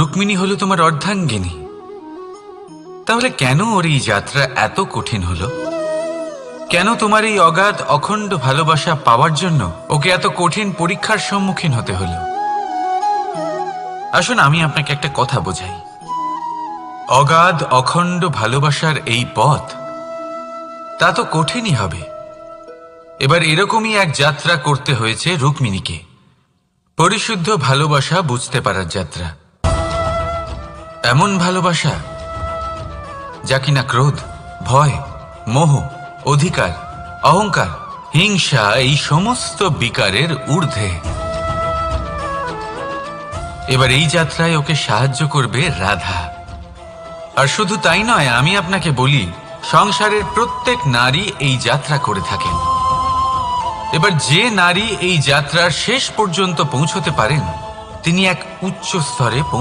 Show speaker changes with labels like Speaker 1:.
Speaker 1: রুক্মিণী হলো তোমার অর্ধাঙ্গিনী, তাহলে কেন ওর এই যাত্রা এত কঠিন হলো? কেন তোমার এই অগাধ অখণ্ড ভালোবাসা পাওয়ার জন্য ওকে এত কঠিন পরীক্ষার সম্মুখীন হতে হলো? আসুন আমি আপনাকে একটা কথা বোঝাই। অগাধ অখণ্ড ভালোবাসার এই পথ তা তো কঠিনই হবে। এবার এরকমই এক যাত্রা করতে হয়েছে রুক্মিণীকে, পরিশুদ্ধ ভালোবাসা বুঝতে পারার যাত্রা। এমন ভালোবাসা যা কিনা ক্রোধ, ভয়, মোহ, অধিকার, অহংকার, হিংসা এই সমস্ত বিকারের ঊর্ধ্বে। এবার এই যাত্রায় ওকে সাহায্য করবে রাধা। আর শুধু তাই নয়, আমি আপনাকে বলি, সংসারের প্রত্যেক নারী এই যাত্রা করে থাকেন। এবার যে নারী এই যাত্রার শেষ পর্যন্ত পৌঁছতে পারেন তিনি এক উচ্চ স্তরে